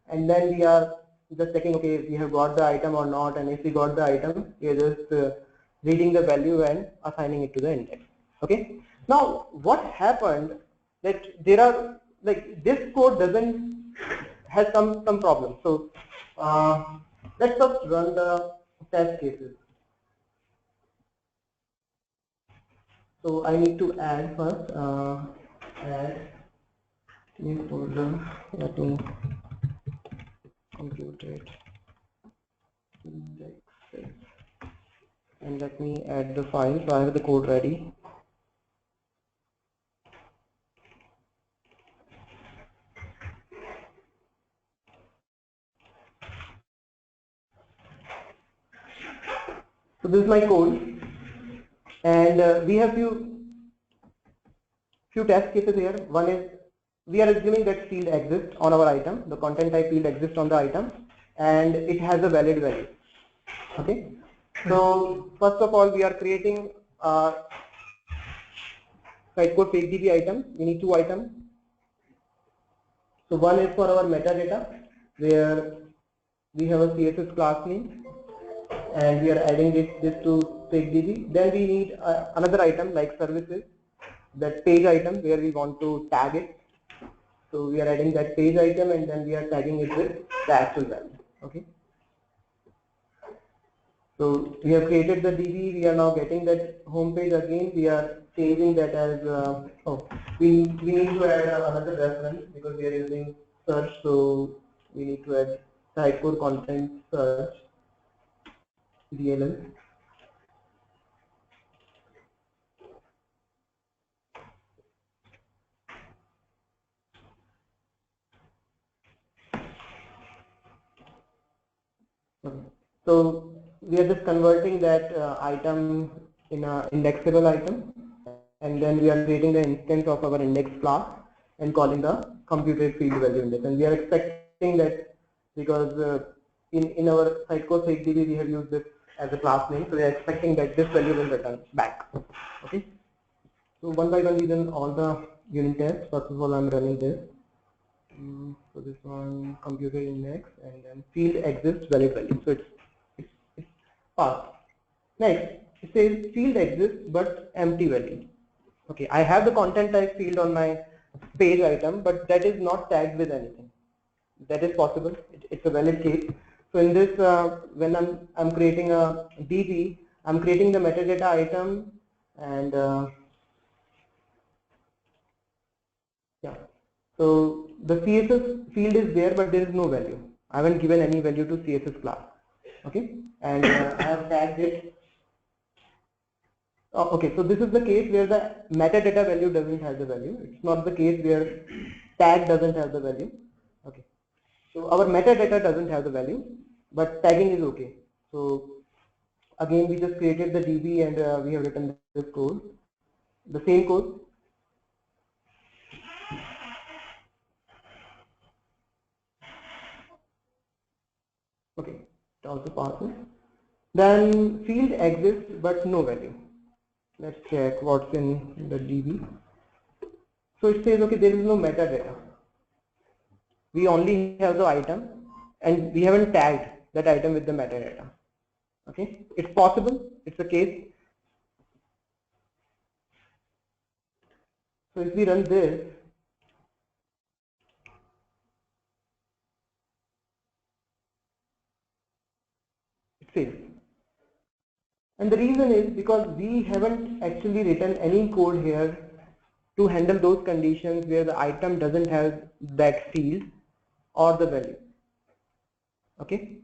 and then we are just checking, okay, if we have got the item or not, and if we got the item, we are just reading the value and assigning it to the index. Okay, now what happened that there are like this code has some problems. So let's just run the test cases. So I need to add first add new folder. Let me compute it, and let me add the file. So I have the code ready. So this is my code, and we have few test cases here. One is we are assuming that field exists on our item, the content type field exists on the item, and it has a valid value. Okay, so first of all we are creating Sitecore FakeDB item. We need 2 items. So one is for our metadata, where we have a CSS class name and we are adding this to SageDB. Then we need another item like services, that page item where we want to tag it. So we are adding that page item and then we are tagging it with the actual value. Okay. So we have created the DB. We are now getting that home page again. We are changing that as we need to add another reference because we are using search. So we need to add Sitecore content search DLL. So we are just converting that item in a indexable item, and then we are creating the instance of our index class and calling the computed field value index. And we are expecting that because in our Sitecore SageDB we have used this as a class name, so we are expecting that this value will return back. Okay. So one by one we run all the unit tests. First of all, I'm running this. So this one computed index and then field exists valid value. So it's passed. Next, it says field exists but empty value. Okay, I have the content type field on my page item, but that is not tagged with anything. That is possible. It's a valid case. So in this, when I'm creating a DB, I'm creating the metadata item and yeah. So the CSS field is there, but there is no value. I haven't given any value to CSS class. Okay, and I have tagged it. Oh, okay, so this is the case where the metadata value doesn't have the value. It's not the case where tag doesn't have the value. Okay, so our metadata doesn't have the value, but tagging is okay. So again, we just created the DB and we have written this code, the same code. Okay, it also passes. Then field exists but no value. Let's check what's in the DB. So it says, okay, there is no metadata. We only have the item and we haven't tagged that item with the metadata. Okay, it's possible, it's a case. So if we run this, it fails. And the reason is because we haven't actually written any code here to handle those conditions where the item doesn't have that field or the value. Okay,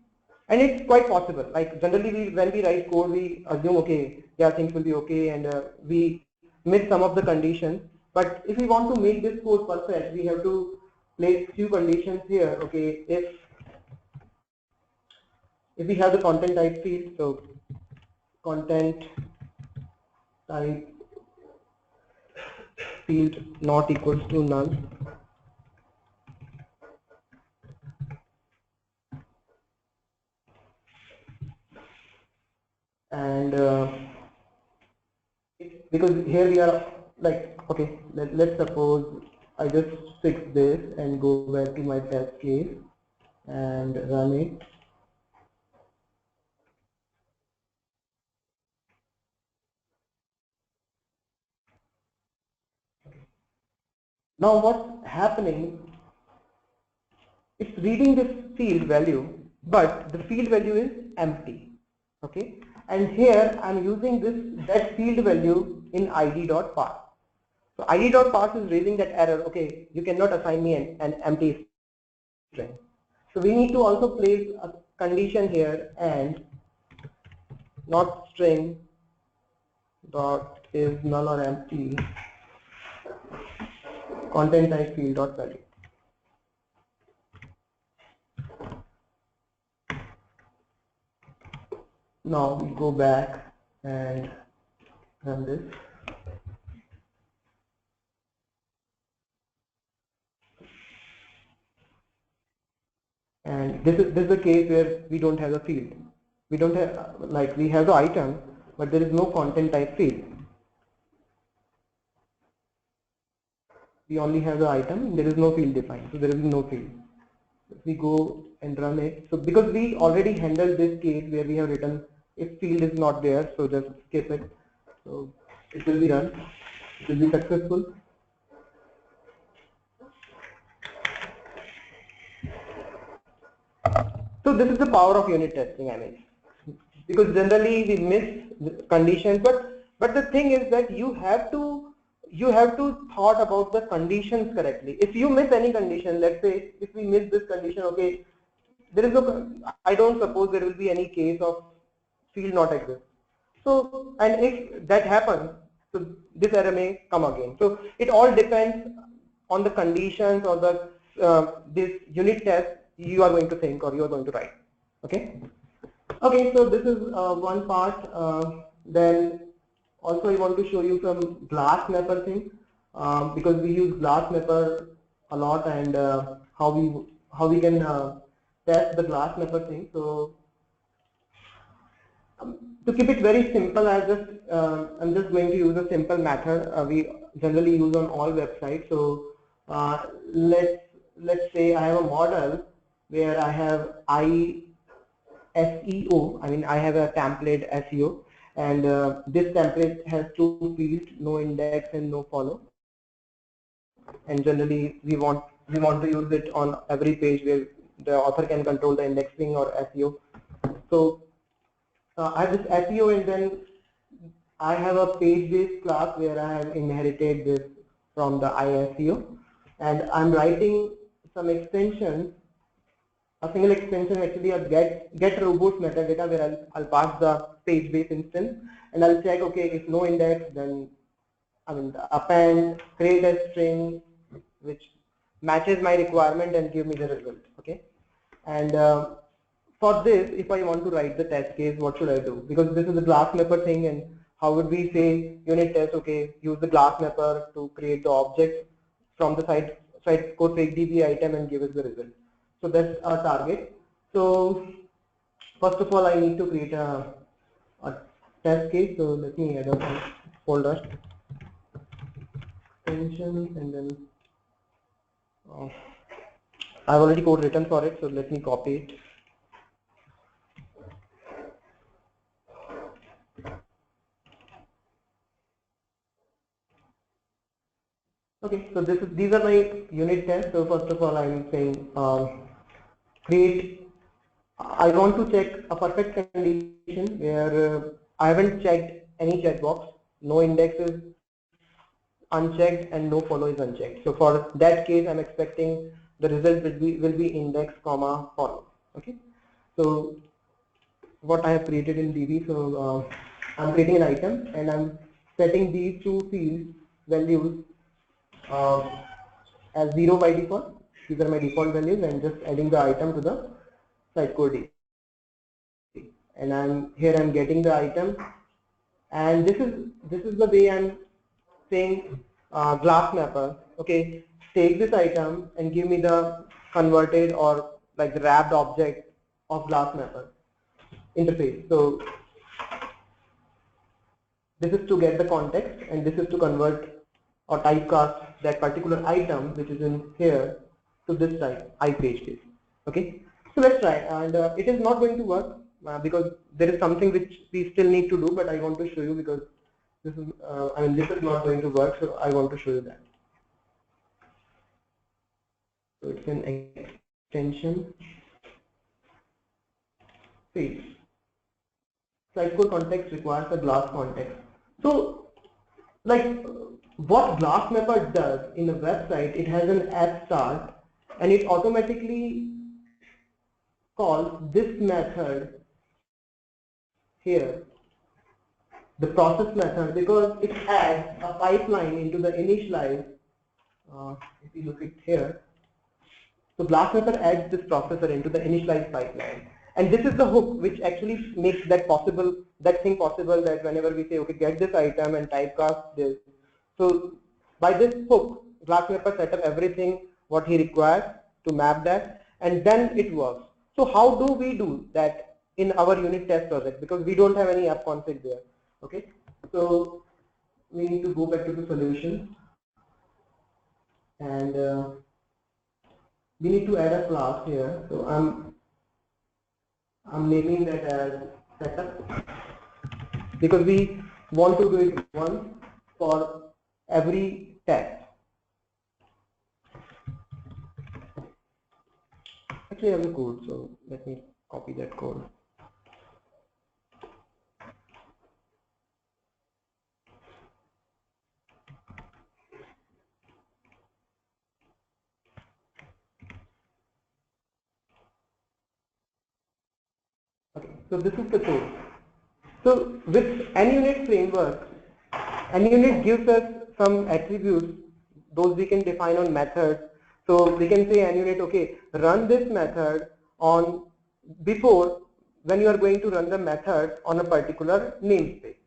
and it's quite possible. Like generally, when we write code, we assume okay, yeah, things will be okay, and we miss some of the conditions. But if we want to make this code perfect, we have to place few conditions here. Okay, if we have the content type field, so content type field not equals to null. And because here we are like, okay, let's suppose I just fix this and go back to my test case and run it. Now what's happening, it's reading this field value, but the field value is empty. Okay, and here I'm using that field value in id.parse. So id.parse is raising that error. Okay, you cannot assign me an empty string. So we need to also place a condition here and not string dot is null or empty content type field dot value. Now we go back and run this. And this is the case where we don't have a field. We don't have, like, we have the item, but there is no content type field. we only have the item, there is no field defined, so there is no field. If we go and run it, so because we already handled this case where we have written if field is not there, so just skip it. So it will be run, it will be successful. So this is the power of unit testing, I mean, because generally we miss conditions, but the thing is that you have to thought about the conditions correctly. If you miss any condition, let's say if we miss this condition, okay, there is no, I don't suppose there will be any case of field not exist. So, and if that happens, so this error may come again. So it all depends on the conditions or the this unit test you are going to think or you are going to write. Okay. Okay. So this is one part. Then also I want to show you some glass mapper thing because we use glass mapper a lot, and how we can test the glass mapper thing. So to keep it very simple, I'm just going to use a simple method we generally use on all websites. So let's say I have a model where I have SEO. I mean, I have a template SEO, and this template has two fields: no index and no follow. And generally, we want to use it on every page where the author can control the indexing or SEO. So I have this SEO, and then I have a page-based class where I have inherited this from the ISEO, and I'm writing some extensions. A single extension, actually a get robust metadata, where I'll pass the page-based instance, and I'll check, okay, if no index, then I mean append, create a string which matches my requirement and give me the result. Okay, and for this, if I want to write the test case, what should I do? Because this is the glass mapper thing, and how would we say unit test? Okay, use the glass mapper to create the object from the site code FakeDB item and give us the result. So that's our target. So first of all, I need to create a test case. So let me add a folder extensions, and then I've already code written for it. So let me copy it. Okay, so these are my unit tests. So first of all, I'm saying create. I want to check a perfect condition where I haven't checked any checkbox. No index is unchecked and no follow is unchecked. So for that case, I'm expecting the result will be index comma follow. Okay. So what I have created in DB. So I'm creating an item and I'm setting these two fields values as 0 by default. These are my default values, and just adding the item to the site code. And I'm getting the item, and this is the way I'm saying glass mapper. Okay, take this item and give me the converted or like the wrapped object of glass mapper interface. So this is to get the context, and this is to convert or typecast that particular item which is in here to this type iPage case. Okay, so let's try, and it is not going to work because there is something which we still need to do, but I want to show you because this is I mean this is not going to work, so I want to show you that. So it's an extension page. Site code context requires a glass context. So like what glass mapper does in a website, it has an app start and it automatically calls this method here, the process method, because it adds a pipeline into the initialize. If you look at here, so glass mapper adds this processor into the initialize pipeline, and this is the hook which actually makes that possible, that thing possible, that whenever we say okay get this item and typecast this, so by this hook glass mapper set up everything what he requires to map that, and then it works. So how do we do that in our unit test project, because we don't have any app config there? Okay, so we need to go back to the solution. and we need to add a class here. So I'm naming that as setup because we want to do it once for every test. Actually, I have a code, so let me copy that code. Okay, so this is the code. So with NUnit framework, NUnit gives us some attributes, those we can define on methods. So we can say NUnit, okay, run this method on before when you are going to run the method on a particular namespace.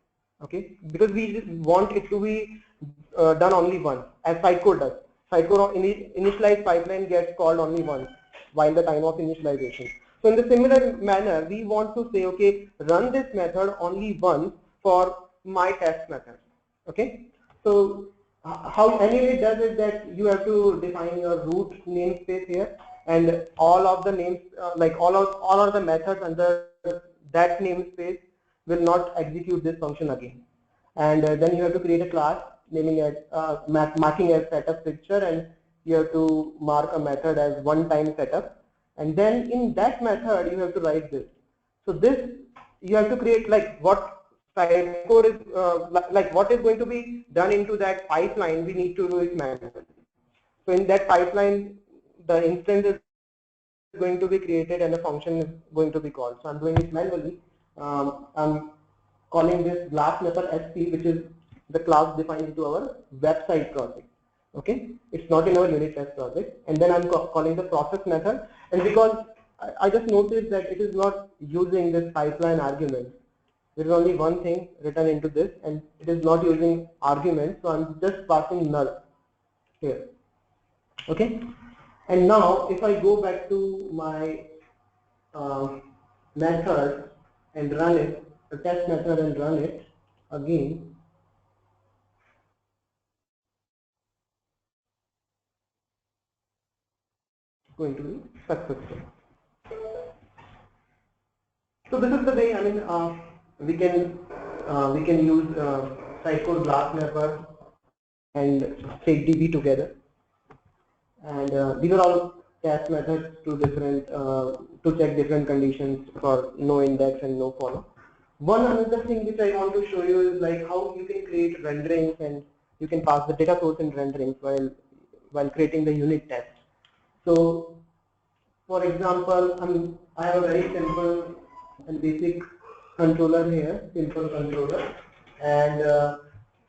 Okay, because we just want it to be done only once, as Sitecode does. Sitecode initialize pipeline gets called only once while the time of initialization. So in the similar manner, we want to say, okay, run this method only once for my test method. Okay, so how anyway does it that you have to define your root namespace here, and all of the names, like all of the methods under that namespace will not execute this function again. And then you have to create a class naming it marking as setup picture, and you have to mark a method as one time setup, and then in that method you have to write this. So this you have to create like what Sitecode is like what is going to be done into that pipeline, we need to do it manually. So in that pipeline the instance is going to be created and a function is going to be called. So I'm doing it manually. I'm calling this glassmapper SP, which is the class defined into our website project. Okay, it's not in our unit test project. And then I'm calling the process method, and because I just noticed that it is not using this pipeline argument. There is only one thing written into this, and it is not using arguments, so I'm just passing null here. Okay, and now if I go back to my method and run it, the test method, and run it again, it's going to be successful. So this is the way, I mean, we can use Sitecode glassmapper and StateDB together, and these are all test methods to different to check different conditions for no index and no follow. One another thing which I want to show you is like how you can create renderings, and you can pass the data source in renderings while creating the unit test. So for example, I have a very simple and basic controller here, simple controller, and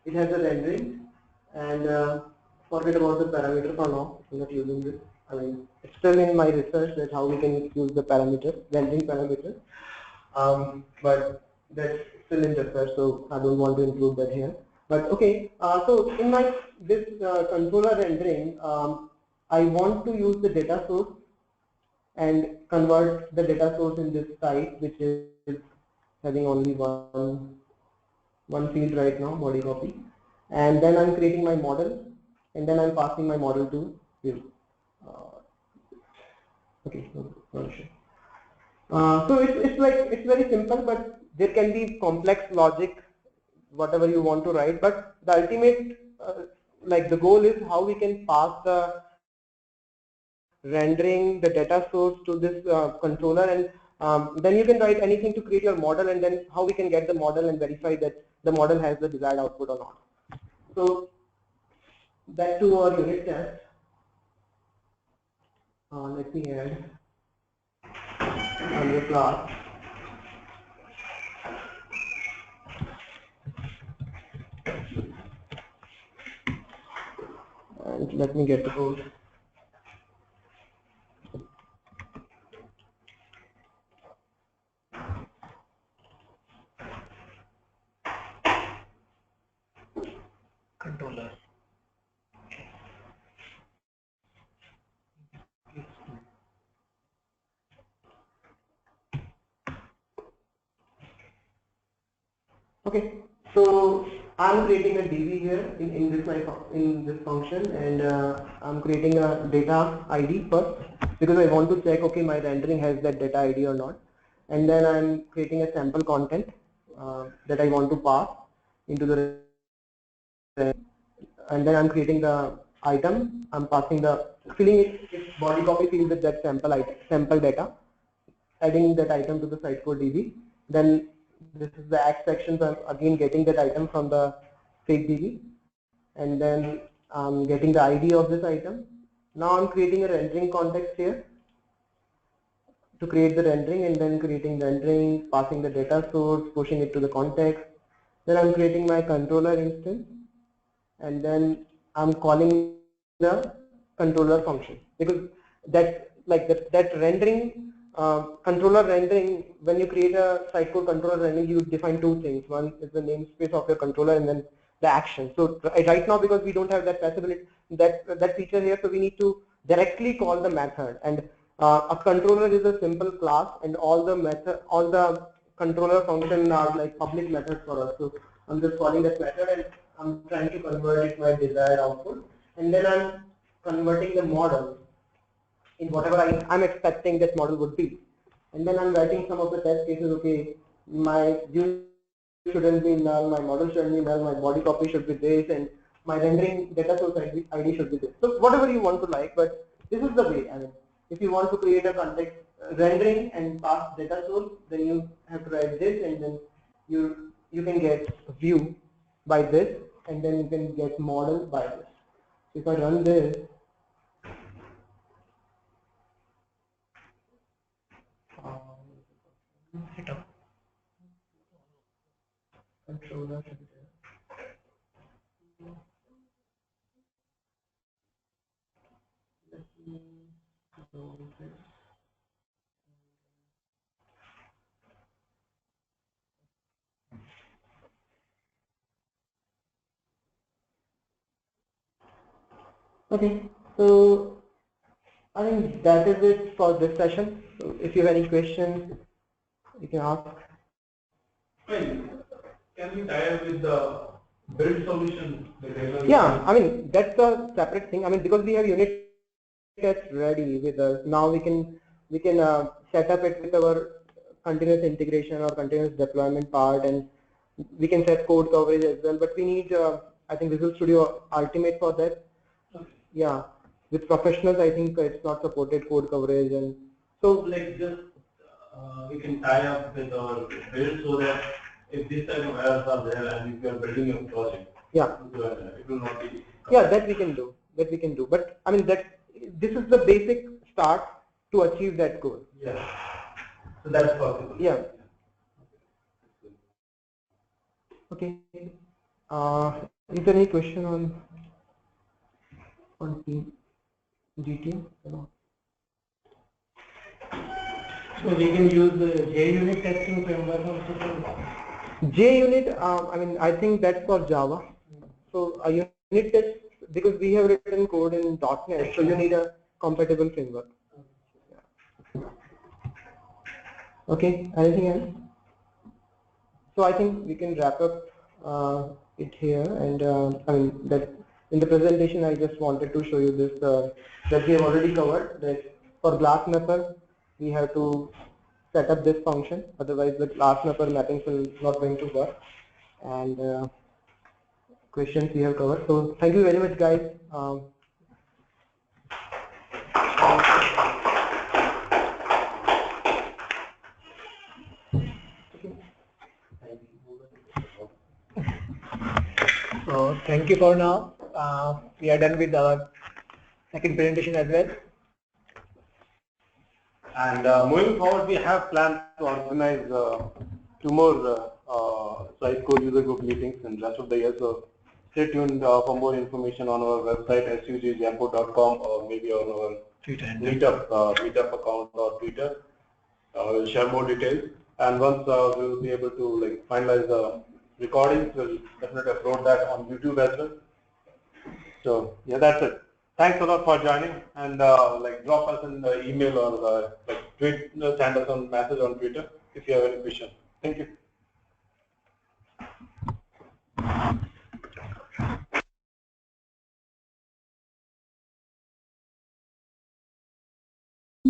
it has a rendering, and forget about the parameter for now. I'm not using this. I mean, it's still in my research that how we can use the parameter, rendering parameter, but that's still in research, so I don't want to include that here. But okay, so in my this controller rendering, I want to use the data source and convert the data source in this type, which is having only one field right now, body copy, and then I'm creating my model, and then I'm passing my model to you. Okay, not sure. So it's very simple, but there can be complex logic, whatever you want to write. But the ultimate, like the goal is how we can pass the rendering the data source to this controller, and then you can write anything to create your model, and then how we can get the model and verify that the model has the desired output or not. So back to our unit test. Let me add another class. And let me get the code. Controller. Okay, so I'm creating a DB here in this function, and I'm creating a data ID first because I want to check, okay, my rendering has that data ID or not, and then I'm creating a sample content that I want to pass into the, and then I'm creating the item. I'm passing the filling it if body copy field with that sample data, adding that item to the Sitecore DB. Then this is the Act section. So I'm again getting that item from the fake DB, and then I'm getting the ID of this item. Now I'm creating a rendering context here to create the rendering, and then creating rendering, passing the data source, pushing it to the context. Then I'm creating my controller instance, and then I'm calling the controller function, because that rendering controller rendering, when you create a Sitecore controller rendering, you define two things. One is the namespace of your controller, and then the action. So right now, because we don't have that possibility, that feature here, so we need to directly call the method. And a controller is a simple class, and all the controller function are like public methods for us. So I'm just calling that method, and I'm trying to convert it my desired output, and then I'm converting the model in whatever I'm expecting that model would be. And then I'm writing some of the test cases. Okay, my view shouldn't be null, my model shouldn't be null, my body copy should be this, and my rendering data source ID should be this. So whatever you want to like, but this is the way. I mean, if you want to create a context rendering and pass data source, then you have to write this, and then you can get view by this, and then you can get model by this. So if I run this, controller. Okay, so I think that is it for this session. So if you have any questions, you can ask. Well, can we tie up with the build solution? Yeah, I mean that's a separate thing. I mean, because we have unit tests ready with us, now we can set up it with our continuous integration or continuous deployment part, and we can set code coverage as well. But we need I think Visual Studio Ultimate for that. Yeah, with professionals, I think it's not supported code coverage, and so like just we can tie up with our build so that if this type of errors are there and if you are building a project, yeah, it will not be. Yeah, that we can do. That we can do. But I mean this is the basic start to achieve that goal. Yeah. So that's possible. Yeah. Okay. Is there any question on GT? So we can use the JUnit testing framework also. JUnit, I mean, I think that's for Java. So a unit test, because we have written code in .NET, so you need a compatible framework. Okay, anything else? So I think we can wrap up it here, and I mean that in the presentation I just wanted to show you this that we have already covered, that for glass mapper we have to set up this function, otherwise the glass mapper mappings will not going to work, and questions we have covered. So thank you very much, guys. So thank you for now. We are done with our second presentation as well. And moving forward, we have plans to organize 2 more Sitecore user group meetings in the rest of the year. So stay tuned for more information on our website sujjampo.com, or maybe on our Twitter meetup account or Twitter. We'll share more details. And once we will be able to finalize the recordings, we'll definitely upload that on YouTube as well. So yeah, that's it. Thanks a lot for joining, and drop us an email or tweet, send us a message on Twitter if you have any questions. Thank you.